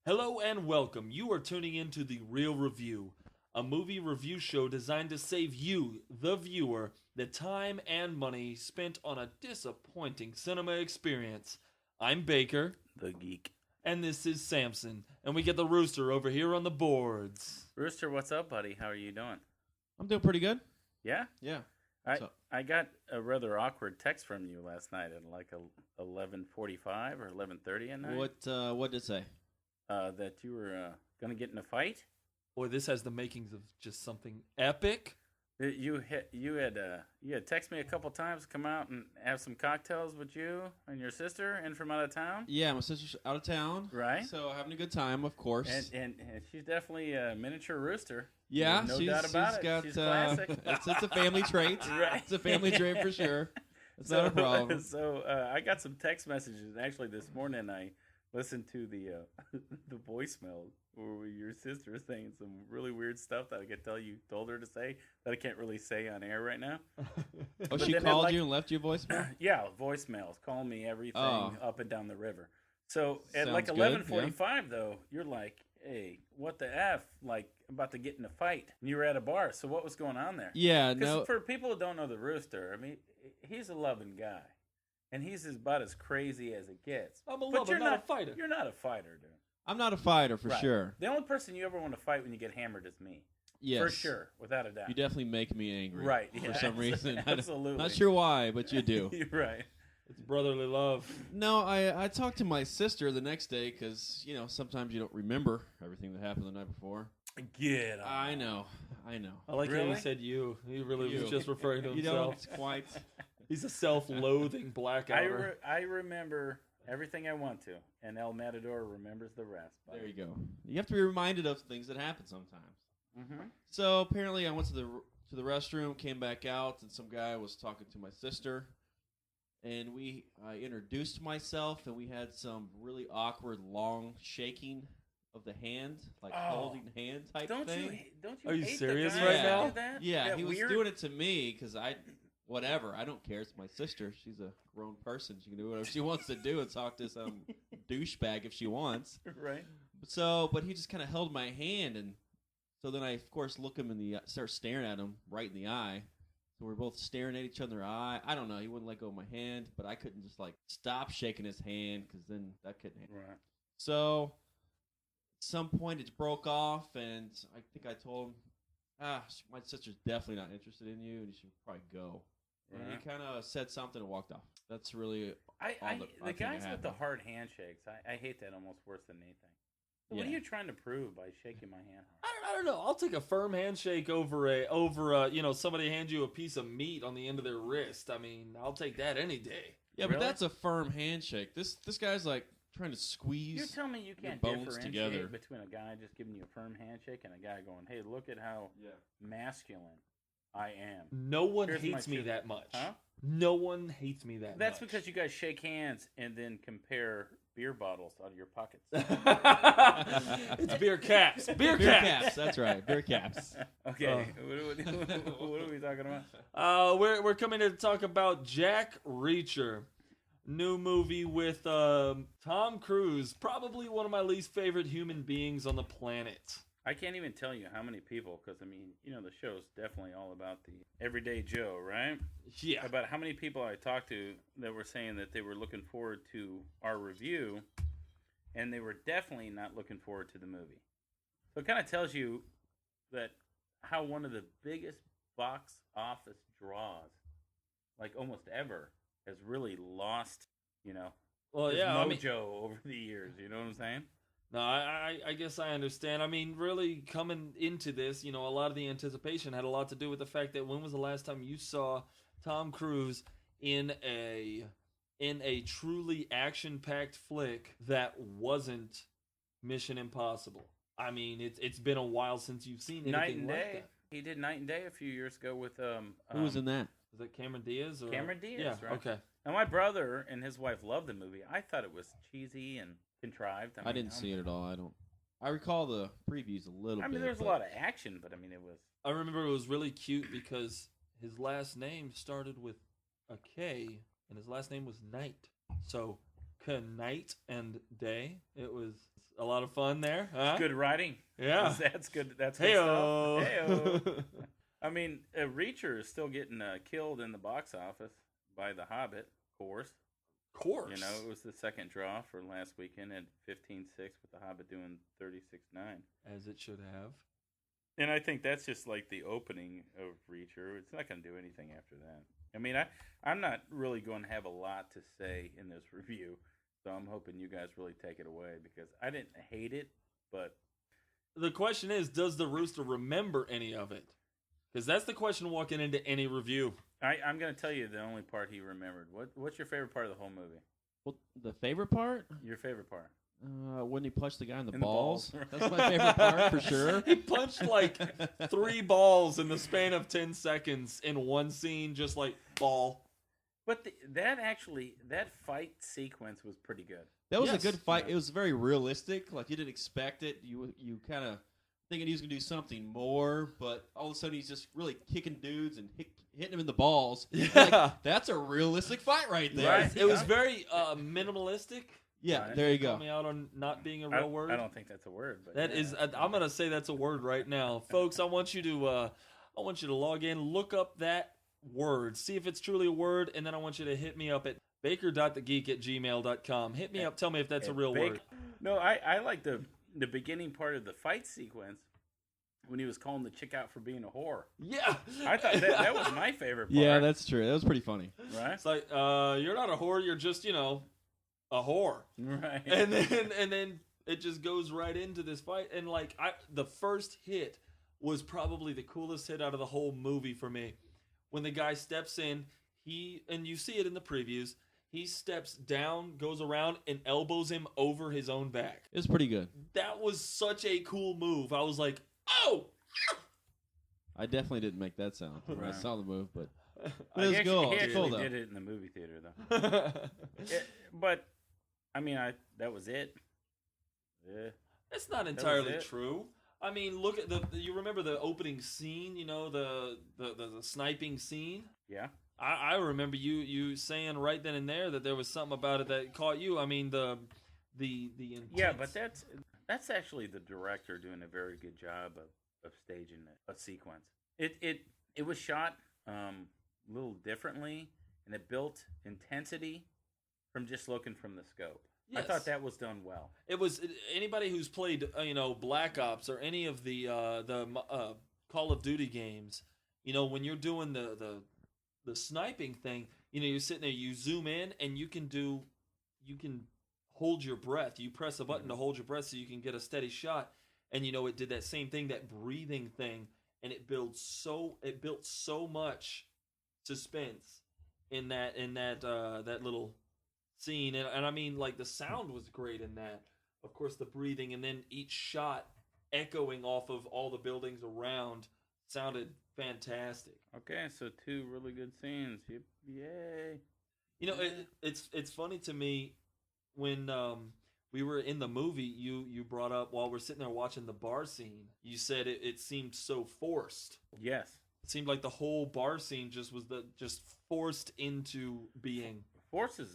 Hello and welcome. You are tuning into The Real Review, a movie review show designed to save you, the viewer, the time and money spent on a disappointing cinema experience. I'm Baker. The geek. And this is Samson. And we get the Rooster over here on the boards. Rooster, what's up, buddy? How are you doing? I'm doing pretty good. Yeah? Yeah. I got a rather awkward text from you last night at like 11:45 or 11:30 at night. What did it say? That you were going to get in a fight? Boy, this has the makings of just something epic. You had texted me a couple times to come out and have some cocktails with you and your sister and from out of town. Yeah, my sister's out of town. Right. So having a good time, of course. And she's definitely a miniature rooster. Yeah, no doubt about it. She's classic. It's a family trait. Right. It's a family trait for sure. It's not a problem. So I got some text messages. Actually, this morning I listened to the the voicemail where your sister was saying some really weird stuff that I could tell you told her to say that I can't really say on air right now. Oh, she called you and left you a voicemail? Yeah, voicemails. Calling me everything up and down the river. So at Sounds like good, 11:45 though, you're like, hey, what the F? Like, about to get in a fight. And you were at a bar. So what was going on there? Yeah, Because for people who don't know the Rooster, I mean, he's a loving guy. And he's about as crazy as it gets. I'm a lover, not a fighter. You're not a fighter, dude. I'm not a fighter for Right. sure. The only person you ever want to fight when you get hammered is me. Yes. For sure, without a doubt. You definitely make me angry. Right. For Yeah, some reason. Absolutely. Not sure why, but you do. You're right. It's brotherly love. No, I talked to my sister the next day because, sometimes you don't remember everything that happened the night before. Get on. I know. I like how Really? he said you. He really You. was just referring to You himself. don't quite. He's a self-loathing blackouter. I remember everything I want to, and El Matador remembers the rest. Buddy. There you go. You have to be reminded of things that happen sometimes. Mm-hmm. So apparently, I went to the restroom, came back out, and some guy was talking to my sister, and I introduced myself, and we had some really awkward, long shaking of the hand, like holding hand type thing. Don't you? Are you hate serious the guys right that now? do that? Yeah, That he was weird? doing it to me because whatever. I don't care. It's my sister. She's a grown person. She can do whatever she wants to do and talk to some douchebag if she wants. Right. But he just kind of held my hand, and so then I, of course, start staring at him right in the eye. So we're both staring at each other in the eye. I don't know. He wouldn't let go of my hand, but I couldn't just stop shaking his hand because then that couldn't happen. Right. So at some point it broke off, and I think I told him, my sister's definitely not interested in you, and you should probably go. And he kind of said something and walked off. That's really the guys with the hard handshakes. I hate that almost worse than anything. So what are Yeah. you trying to prove by shaking my hand hard? I don't know. I'll take a firm handshake over somebody hands you a piece of meat on the end of their wrist. I mean, I'll take that any day. Yeah, Really? but that's a firm handshake. This guy's trying to squeeze. You're telling me you can't bones differentiate together. between a guy just giving you a firm handshake and a guy going, "Hey, look at how masculine I am." No one Here's hates my me tip. that much. Huh? No one hates me that That's much. because you guys shake hands and then compare beer bottles out of your pockets. It's beer caps. Beer Beer caps. caps. That's right. Beer caps. Okay, what are we talking about? We're coming to talk about Jack Reacher. New movie with Tom Cruise, probably one of my least favorite human beings on the planet. I can't even tell you how many people, because I mean, the show's definitely all about the everyday Joe, right? Yeah. About how many people I talked to that were saying that they were looking forward to our review, and they were definitely not looking forward to the movie. So it kind of tells you that how one of the biggest box office draws, like almost ever, has really lost, his mojo over the years. You know what I'm saying? No, I guess I understand. I mean, really coming into this, a lot of the anticipation had a lot to do with the fact that when was the last time you saw Tom Cruise in a truly action-packed flick that wasn't Mission Impossible? I mean, it's been a while since you've seen anything Night and like Day. that. He did Night and Day a few years ago with Who was in that? Is that Cameron Diaz? Or? Cameron Diaz, Yeah, right? okay. Now, my brother and his wife loved the movie. I thought it was cheesy and contrived. I didn't see it at all. I recall the previews a little bit. I mean, there was a lot of action, but I mean, it was. I remember it was really cute because his last name started with a K, and his last name was Knight. So, Knight and Day. It was A lot of fun there, huh? Good writing. Yeah. That's good. That's good Hey-o. stuff. Hey-o. I mean, Reacher is still getting killed in the box office by The Hobbit, of course. Of course. You know, it was the second draw for last weekend at 15.6 with The Hobbit doing 36.9. As it should have. And I think that's just like the opening of Reacher. It's not going to do anything after that. I mean, I'm not really going to have a lot to say in this review, so I'm hoping you guys really take it away because I didn't hate it, but... The question is, does the Rooster remember any of it? Because that's the question walking into any review. I'm going to tell you the only part he remembered. What's your favorite part of the whole movie? Well, the favorite part? Your favorite part? When he punched the guy in the In the balls. balls. That's my favorite part for sure. He punched like 3 balls in the span of 10 seconds in one scene, just like ball. But that fight sequence was pretty good. That was Yes. a good fight. It was very realistic. Like you didn't expect it. You kind of thinking he was gonna do something more, but all of a sudden he's just really kicking dudes and hitting them in the balls. Yeah. Like, that's a realistic fight right there. Right. It was very minimalistic. Yeah, Right. there you Call go. me out on not being a real word. I don't think that's a word. But That yeah. is, I'm gonna say that's a word right now, folks. I want you to log in, look up that word, see if it's truly a word, and then I want you to hit me up at baker.thegeek@gmail.com. Hit me up, tell me if that's a real word. No, I like the beginning part of the fight sequence when he was calling the chick out for being a whore. Yeah, I thought that was my favorite part. Yeah, that's true. That was pretty funny. right. It's like, you're not a whore, you're just, a whore. Right. And then it just goes right into this fight, and like the first hit was probably the coolest hit out of the whole movie for me. When the guy steps in, and you see it in the previews, he steps down, goes around, and elbows him over his own back. It was pretty good. That was such a cool move. I was like, oh! I definitely didn't make that sound when I Right. saw the move, but He it was actually, cool. he It was actually cool though. did it in the movie theater though. But I mean, that was it. Yeah. That's not was entirely it. true. I mean, look at you remember the opening scene, the sniping scene? Yeah. I remember you saying right then and there that there was something about it that caught you. I mean, the intense... Yeah, but that's actually the director doing a very good job of staging a sequence. It was shot a little differently, and it built intensity from just looking from the scope. Yes. I thought that was done well. It was anybody who's played Black Ops or any of the Call of Duty games. When you're doing the sniping thing, you're sitting there, you zoom in, and you can hold your breath. You press a button to hold your breath so you can get a steady shot. And it did that same thing, that breathing thing, and it built so much suspense in that little scene. And I mean, like, the sound was great in that. Of course, the breathing, and then each shot echoing off of all the buildings around sounded fantastic. Okay, so 2 really good scenes. Yay. It's funny to me when we were in the movie, you brought up while we're sitting there watching the bar scene, you said it seemed so forced. Yes. It seemed like the whole bar scene just was just forced into being. Force is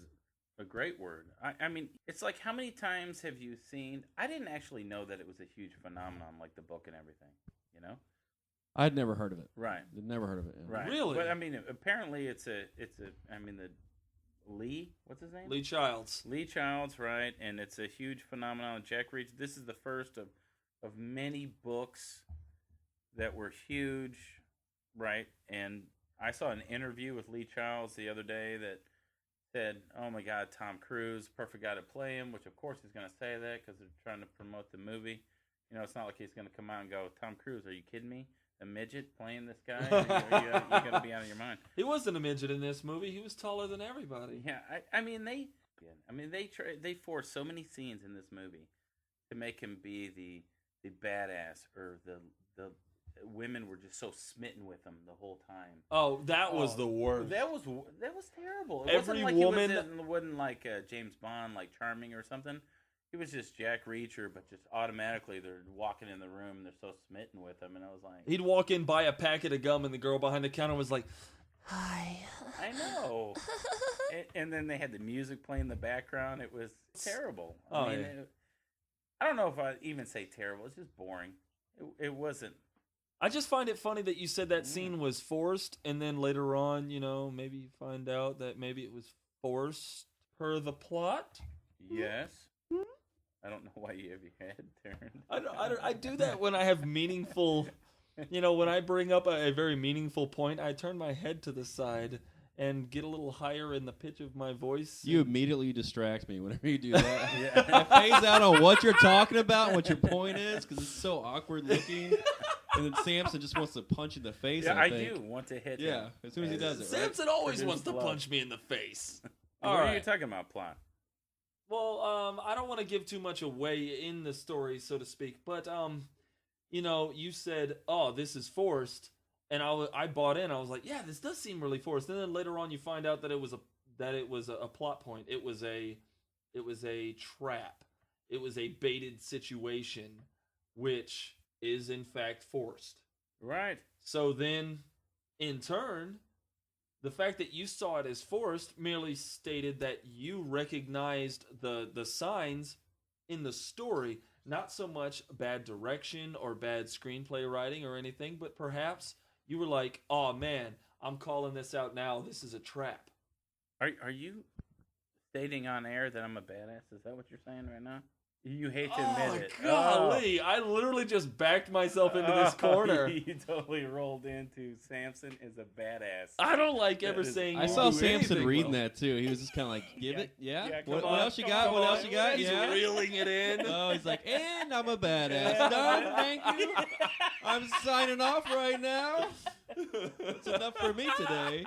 a great word. I mean, it's like, how many times have you seen... I didn't actually know that it was a huge phenomenon, like the book and everything, I'd never heard of it. Right. I'd never heard of it. Yeah. Right. Really? But I mean, apparently it's the Lee, what's his name? Lee Childs. Lee Childs, right? And it's a huge phenomenon. Jack Reacher. This is the first of many books that were huge, right? And I saw an interview with Lee Childs the other day that said, "Oh my God, Tom Cruise, perfect guy to play him." Which of course he's going to say that because they're trying to promote the movie. It's not like he's going to come out and go, "Tom Cruise, are you kidding me? A midget playing this guy? You're going to be out of your mind." He wasn't a midget in this movie. He was taller than everybody. Yeah, I mean they forced so many scenes in this movie to make him be the badass, or the women were just so smitten with him the whole time. Oh, that was the worst. That was terrible. It Every wasn't like woman- it wasn't like James Bond, like Charming or something. He was just Jack Reacher, but just automatically they're walking in the room and they're so smitten with him, and I was like, He'd walk in, buy a packet of gum, and the girl behind the counter was like, "Hi." I know. and then they had the music playing in the background. It was terrible. Oh, I mean, yeah. I don't know if I'd even say terrible. It's just boring. It wasn't. I just find it funny that you said that scene was forced, and then later on, maybe you find out that maybe it was forced per the plot. Yes. I don't know why you have your head turned. I do that when I have meaningful, when I bring up a very meaningful point, I turn my head to the side and get a little higher in the pitch of my voice. You immediately distract me whenever you do that. I phase out on what you're talking about and what your point is because it's so awkward looking. And then Samson just wants to punch in the face. Yeah, I do want to hit him. Yeah, as soon as he does it. Samson right? always wants to punch me in the face. What are you talking about, plot? Well, I don't want to give too much away in the story, so to speak. But, you said, "Oh, this is forced." And I bought in. I was like, yeah, this does seem really forced. And then later on, you find out that it was a plot point. It was a trap. It was a baited situation, which is in fact forced. Right. So then, in turn, the fact that you saw it as forced merely stated that you recognized the signs in the story. Not so much bad direction or bad screenplay writing or anything, but perhaps you were like, "Oh man, I'm calling this out now. This is a trap." Are you stating on air that I'm a badass? Is that what you're saying right now? You hate to admit it. Golly, I literally just backed myself into this corner. You totally rolled into Samson is a badass. I don't like ever saying. I saw Samson reading that too. He was just kind of like, "Give it, yeah. What else you got? What else you got? He's yeah." reeling it in. Oh, he's like, "And I'm a badass. Done. Thank you. I'm signing off right now. That's enough for me today."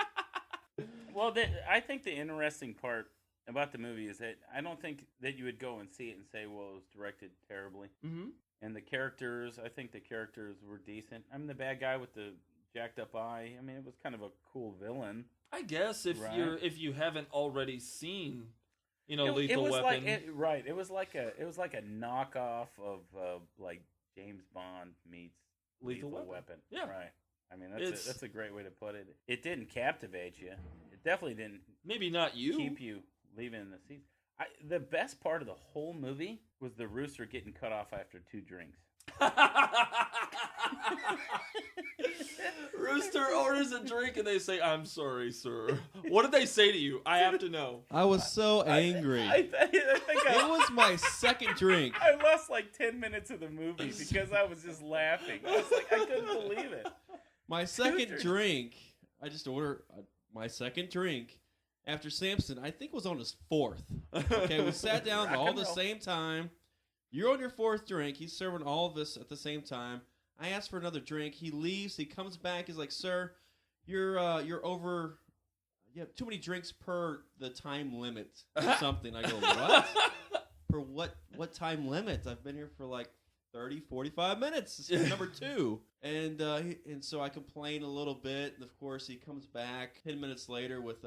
Well, I think the interesting part about the movie is that I don't think that you would go and see it and say, well, it was directed terribly. Mm-hmm. And the characters, I think the characters were decent. I'm the bad guy with the jacked up eye. I mean, it was kind of a cool villain. I guess if you haven't already seen, Lethal Weapon. It was like a knockoff of like James Bond meets Lethal Weapon. Yeah. Right. I mean, that's a great way to put it. It didn't captivate you. It definitely didn't. Maybe not you. Keep you leaving in the seats. The best part of the whole movie was the rooster getting cut off after 2 drinks. Rooster orders a drink and they say, "I'm sorry, sir." What did they say to you? I have to know. I was so angry. I think it was my second drink. I lost like 10 minutes of the movie because I was just laughing. I was like, I couldn't believe it. My second drink, I just ordered my second drink after Samson, I think was on his 4th. Okay, we sat down all at the same time. You're on your 4th drink. He's serving all of us at the same time. I asked for another drink. He leaves. He comes back. He's like, "Sir, you're over. You have too many drinks per the time limit or something." I go, "What? For what time limit? I've been here for like 30, 45 minutes. This is number 2. And so I complain a little bit. And, of course, he comes back 10 minutes later with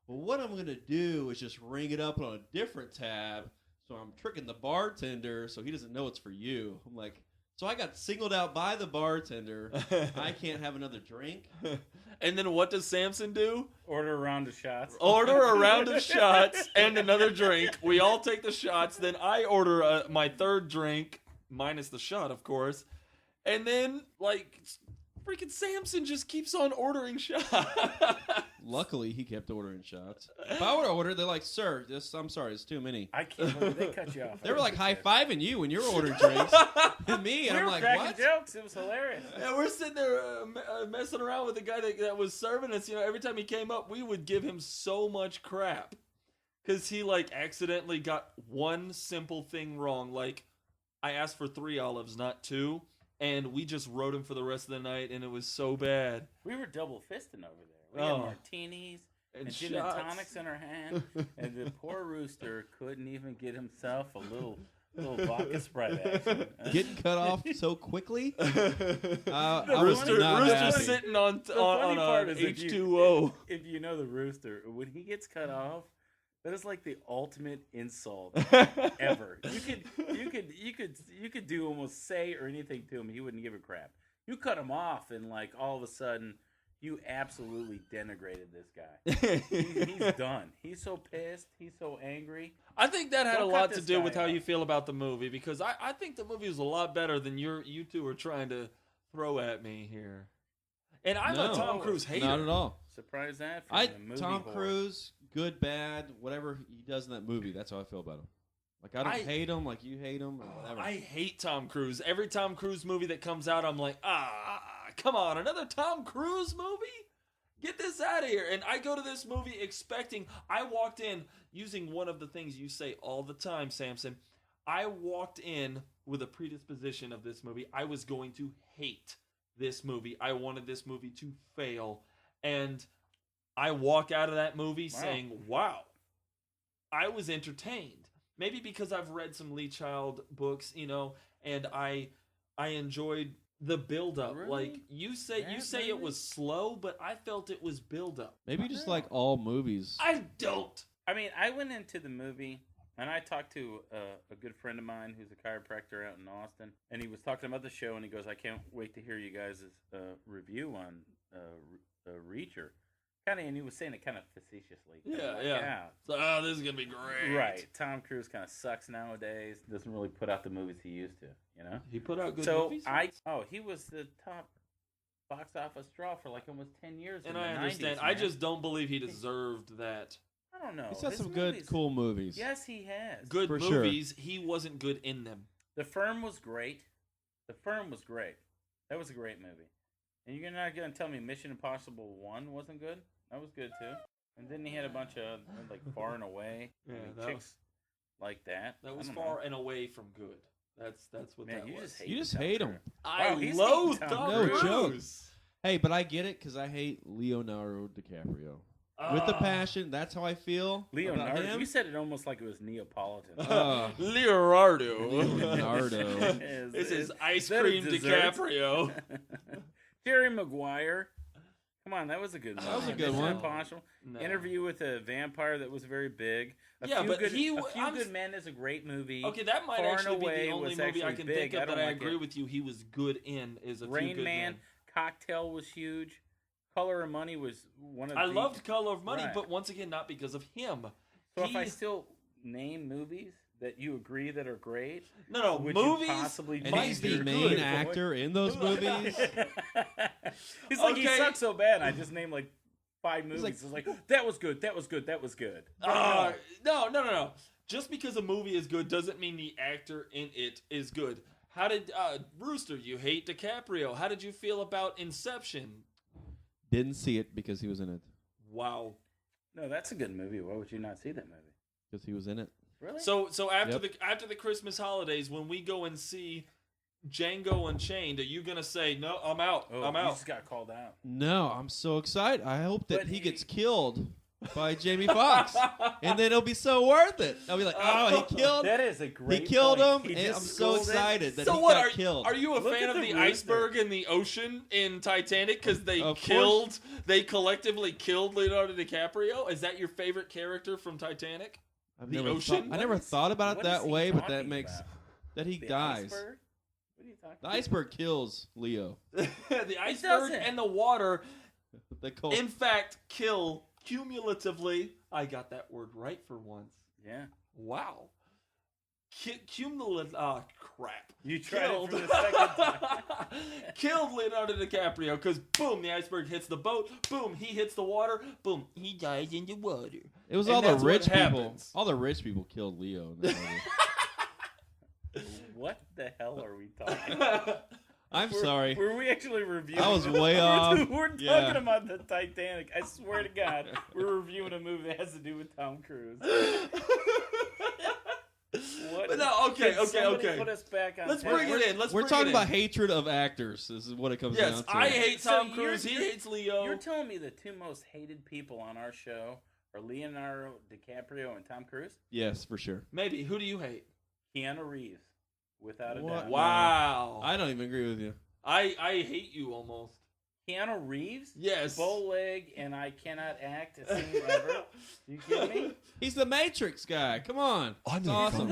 well, what I'm going to do is just ring it up on a different tab. So I'm tricking the bartender so he doesn't know it's for you. I'm like, so I got singled out by the bartender. I can't have another drink. And then what does Samson do? Order a round of shots. Order a round of shots and another drink. We all take the shots. Then I order my 3rd drink, minus the shot, of course. And then, freaking Samson just keeps on ordering shots. Luckily, he kept ordering shots. If I would have ordered, they're like, "Sir, I'm sorry, it's too many." I can't believe they cut you off. They were like high-fiving you when you were ordering drinks. And me, and I'm like, "What?" Jokes. It was hilarious. Yeah, we're sitting there messing around with the guy that was serving us. Every time he came up, we would give him so much crap. Because he, accidentally got one simple thing wrong. I asked for 3 olives, not 2. And we just rode him for the rest of the night, and it was so bad. We were double fisting over there. We had martinis and gin and tonics in our hand, and the poor rooster couldn't even get himself a little vodka Sprite action. Getting cut off so quickly. Rooster sitting on H2O. If you know the rooster, when he gets cut off, that is like the ultimate insult ever. You could do almost say or anything to him, he wouldn't give a crap. You cut him off, and all of a sudden, You absolutely denigrated this guy. He's done. He's so pissed. He's so angry. I think that had Don't a cut lot to this do guy with how out. you feel about the movie, because I think the movie was a lot better than you two are trying to throw at me here. And I'm a No. Tom Cruise hater. Not at all. Surprise that for the movie Tom whore. Cruise, good, bad, whatever he does in that movie, that's how I feel about him. Like, I don't hate him like you hate him or whatever. I hate Tom Cruise. Every Tom Cruise movie that comes out, I'm like, come on, another Tom Cruise movie? Get this out of here. And I go to this movie expecting, I walked in using one of the things you say all the time, Samson. I walked in with a predisposition of this movie. I was going to hate this movie. I wanted this movie to fail. And I walk out of that movie saying, wow, I was entertained. Maybe because I've read some Lee Child books, and I enjoyed the build-up. Really? Like you say That it movie? was slow, but I felt it was build-up. Maybe you just like all movies. I don't. I mean, I went into the movie, and I talked to a good friend of mine who's a chiropractor out in Austin, and he was talking about the show, and he goes, I can't wait to hear you guys' review on Reacher. And he was saying it kind of facetiously. Yeah. So, this is going to be great. Right. Tom Cruise kind of sucks nowadays. Doesn't really put out the movies he used to, He put out good So movies. he was the top box office draw for like almost 10 years. And in I the understand. 90s, I man. just don't believe he deserved that. I don't know. He's had His some good, movies- cool movies. Yes, he has. Good For sure. movies. He wasn't good in them. The Firm was great. The Firm was great. That was a great movie. And you're not going to tell me Mission Impossible 1 wasn't good? That was good too. And then he had a bunch of like Far and Away. Yeah, I mean, that chicks like that. That I was don't far know. and away from good. That's what Man, that you was. just hate You just Tom hate him. Cruise. I Wow, he's loathe hating Tom No Cruise. joke. Hey, but I get it because I hate Leonardo DiCaprio. With the Ah. passion, that's how I feel. Leonardo. About him. You said it almost like it was Neapolitan. Leonardo. Leonardo. This is ice is that a cream dessert? DiCaprio. Jerry Maguire. Come on, that was a good one. That was a good Mission one. Impossible. No. Interview with a Vampire that was very big. Yeah, but A he- Few I'm- Good Men is a great movie. Okay, that might Far and actually be Away the only was movie I actually can big. think of I that don't I like agree it. with you. He was good in. Is a Few Rain Good Man, Men. Cocktail was huge. Color of Money was one of I the... loved Color of Money, Right. but once again, not because of him. So if I He- still name movies that you agree that are great, no, would movies. you possibly And might he's be the your main good. actor in those movies. He's like, he Okay. sucks so bad. I just named like 5 movies. like- It's like, that was good, that was good, that was good. No. Just because a movie is good doesn't mean the actor in it is good. How did Rooster? You hate DiCaprio. How did you feel about Inception? Didn't see it because he was in it. Wow. No, that's a good movie. Why would you not see that movie? Because he was in it. Really? So after Yep. after the Christmas holidays, when we go and see Django Unchained, are you gonna say no? I'm out. oh, I'm you out. just got called out. No, I'm so excited. I hope that But he he- gets killed by Jamie Foxx, and then it'll be so worth it. I'll be like, oh, he killed. That is a He great killed point. him, He and just I'm so schooled it. excited that So he what? got killed. Are you a Look fan at of the the rooster. iceberg in the ocean in Titanic because they Of course. killed? They collectively killed Leonardo DiCaprio. Is that your favorite character from Titanic? I've the never ocean? I never thought about it What that is he way, but that talking makes about? that he The dies. iceberg? What are you talking The about? iceberg kills Leo. The iceberg doesn't. and the water, They call in fact, kill cumulatively. I got that word right for once. Yeah. Wow. Crap. You tried Killed. it for the second time. Killed Leonardo DiCaprio because boom, the iceberg hits the boat. Boom, he hits the water. Boom, he dies in the water. It was And all the that's what rich people. happens. All the rich people killed Leo. In that movie. What the hell are we talking about? I'm sorry. Were we actually reviewing? I was way off. We're talking Yeah. about the Titanic. I swear to God, we're reviewing a movie that has to do with Tom Cruise. What? But no, okay, Can okay, somebody okay. Put us back on Let's track? bring it in. Let's We're bring talking it about in. hatred of actors. This is what it comes Yes, down to. I hate So Tom you're- Cruise. He you're- hates Leo. You're telling me the two most hated people on our show are Leonardo DiCaprio and Tom Cruise? Yes, for sure. Maybe. Who do you hate? Keanu Reeves, without a What? doubt. Wow. I don't even agree with you. I hate you almost. Keanu Reeves? Yes. Bow leg and I cannot act a scene ever. You kidding me? He's the Matrix guy. Come on. It's awesome.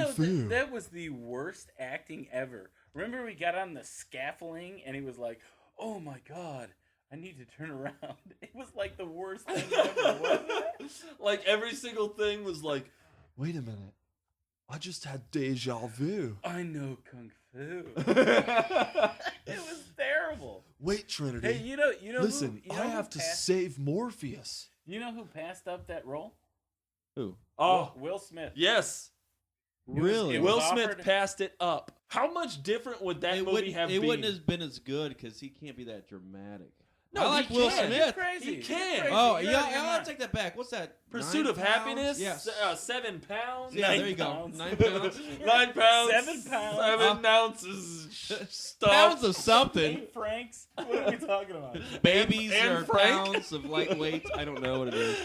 That was the worst acting ever. Remember we got on the scaffolding and he was like, "Oh my God, I need to turn around. It was like the worst thing ever, wasn't it? Like every single thing was like, wait a minute, I just had deja vu. I know kung fu. It was terrible. Wait, Trinity. Hey, you know. Listen, who, you know I who have to passed- save Morpheus. You know who passed up that role? Who? Oh, Will Smith. yes. Really? it was Will Smith offered- passed it up. How much different would that movie have it been? wouldn't have been as good because he can't be that dramatic. No, I like he Will can. Smith. You're crazy. He can. You're crazy. Oh, You're yeah, out of your I'll mind. take that back. What's that? Pursuit 9 of pounds? Happiness? Yes. 7 pounds? Yeah, 9 there you go. pounds. 9 pounds. 9 pounds. 7 pounds. 7 ounces stuff. Pounds of something. 8 francs. What are we talking about? Babies and or Frank? pounds of lightweight. I don't know what it is.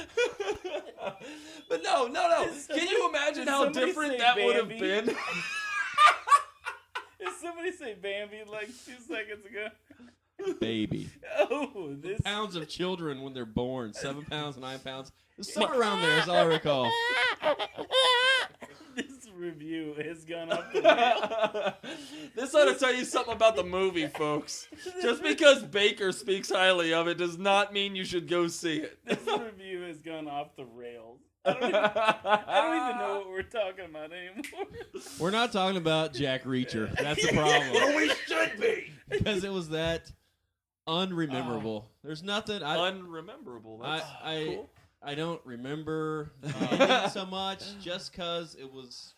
But no. Can you imagine did how somebody different say that would have Bambi? been? Did somebody say Bambi like 2 seconds ago? Baby. Oh, this. Pounds of children when they're born. 7 pounds, 9 pounds. It's somewhere around there, is all I recall. This review has gone up the rail. This ought to tell you something about the movie, folks. Just because Baker speaks highly of it does not mean you should go see it. This review has gone off the rails. I don't even know what we're talking about anymore. We're not talking about Jack Reacher. That's the problem. We should be. Because it was that unrememberable. There's nothing. Unrememberable. That's cool. I don't remember the ending so much just because it was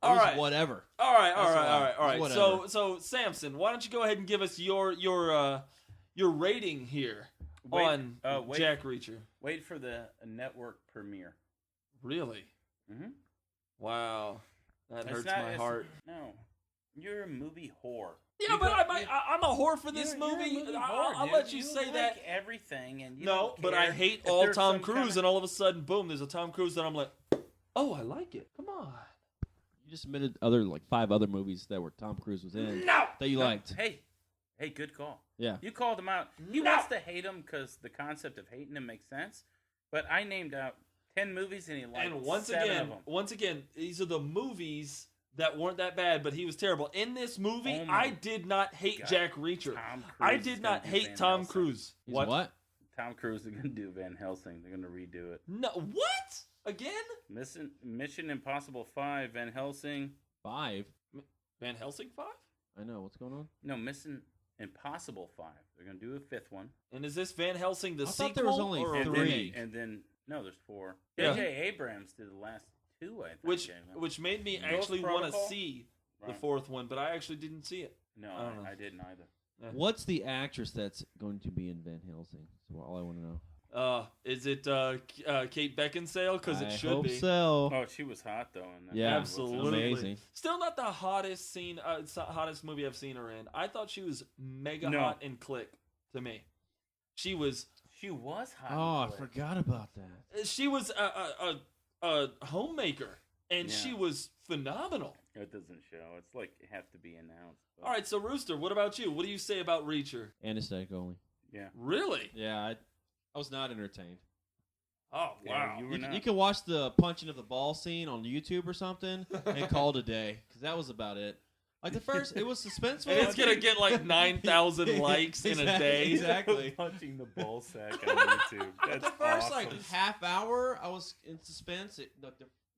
All right. whatever. All right. Whatever. So Samson, why don't you go ahead and give us your rating here on wait. Jack Reacher? Wait for the network premiere. Really? Mm-hmm. Wow, that hurts my heart. No, you're a movie whore. Yeah, but I'm a whore for this You're a movie. movie I'll whore, let dude. you You say like that. everything, and you No, don't but care I hate if all there's Tom some Cruise, kinda- and all of a sudden, boom, there's a Tom Cruise, and I'm like, oh, I like it. Come on. You just admitted 5 other movies that were Tom Cruise was in No. that you liked. Hey, good call. Yeah. You called him out. He No. wants to hate him because the concept of hating him makes sense. But I named out 10 movies, and he liked And once 7 of them. again, these are the movies that weren't that bad, but he was terrible. In this movie, Oh my I did not hate God. Jack Reacher. Tom Cruise I is did gonna not do hate Van Tom Helsing. Cruise. He's what? Tom Cruise is going to do Van Helsing. They're going to redo it. No, what? Again? Mission Impossible 5, Van Helsing. 5? Van Helsing 5? I know. What's going on? No, Mission Impossible 5. They're going to do a 5th one. And is this Van Helsing the I sequel? thought there was only or a And 3. then, and then, no, there's 4. Yeah. J.J. Abrams did the last 2, I think. Which made me Ghost actually want to Protocol? see the Right. 4th one, but I actually didn't see it. No, I don't know. I didn't either. What's the actress that's going to be in Van Helsing? That's all I want to know. Is it Kate Beckinsale? Because it should hope be. so. Oh, she was hot, though. In that Yeah, movie. Absolutely. Amazing. Still not the hottest scene, hottest movie I've seen her in. I thought she was mega No. hot in Click to me. She was She was hot. Oh, in I Click. forgot about that. a homemaker, and Yeah. she was phenomenal. It doesn't show. It's like it has to be announced. But All right, so Rooster, what about you? What do you say about Reacher? Anesthetic only. Yeah. Really? Yeah, I was not entertained. Oh Yeah, wow! you were You, not. you can watch the punching of the ball scene on YouTube or something and call it a day because that was about it. Like the first, it was suspenseful. And it's gonna get like 9,000 likes in a day. Exactly. Punching the ball sack on YouTube. That's the first awesome. like half hour, I was in suspense.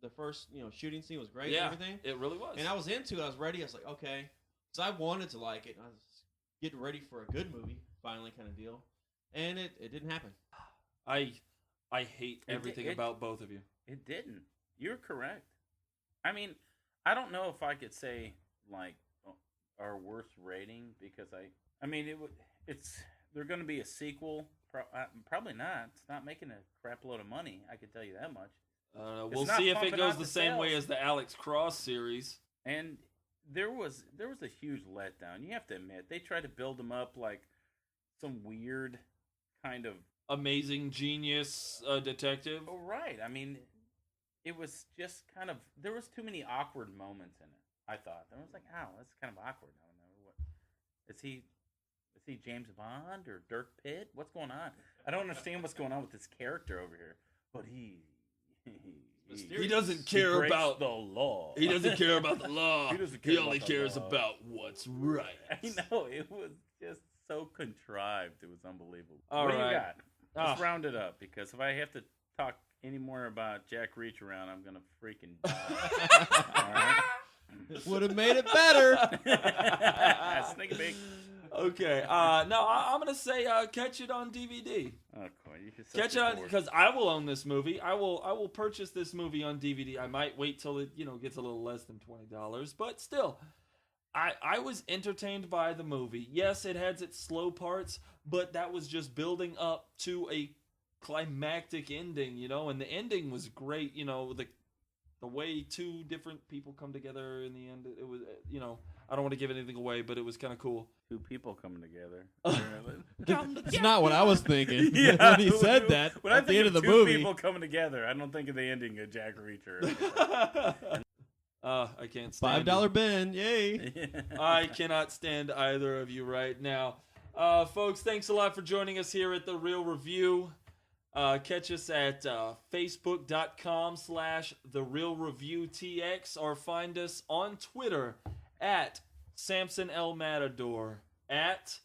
The first shooting scene was great Yeah, and everything, it really was. and I was into it. I was ready. I was like, okay, because I wanted to like it. I was getting ready for a good movie, finally, kind of deal, and it didn't happen. I hate everything about both of you. It didn't. You're correct. I mean, I don't know if I could say like our worst rating because I mean they're going to be a sequel. Probably not. It's not making a crap load of money. I can tell you that much. We'll not see if it pumping goes out the the same way sales. as the Alex Cross series. And there was a huge letdown. You have to admit they tried to build him up like some weird kind of. Amazing genius detective. Oh right. I mean, it was just kind of there was too many awkward moments in it. I thought I was like, "Ow, that's kind of awkward." I don't know what is he James Bond or Dirk Pitt? What's going on? I don't understand what's going on with this character over here. But he doesn't care breaks about the law. He doesn't care about the law. He doesn't care He about only the cares law. about what's right. I know it was just so contrived. It was unbelievable. All what do right. you got? Let's Ah. round it up, because if I have to talk any more about Jack Reach Around, I'm gonna freaking die. All right. Would have made it better. Snake big. Okay. No, I'm gonna say catch it on DVD. Oh, cool. You're such Catch a it on, dork. because I will own this movie. I will purchase this movie on DVD. I might wait till it gets a little less than $20, but still, I was entertained by the movie. Yes, it has its slow parts, but that was just building up to a climactic ending, and the ending was great. The way two different people come together in the end. It was, I don't want to give anything away, but it was kind of cool. Two people coming together. It's not what I was thinking Yeah, when he said that when I at the think end of the two movie. people coming together, I don't think of the ending of Jack Reacher. I can't stand $5 bin, yay! it. I cannot stand either of you right now. Folks, thanks a lot for joining us here at The Real Review. Catch us at facebook.com/TheRealReviewTX, or find us on Twitter at Samson L. Matador, at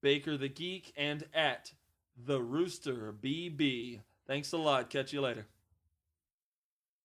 Baker the Geek, and at The Rooster BB. Thanks a lot. Catch you later.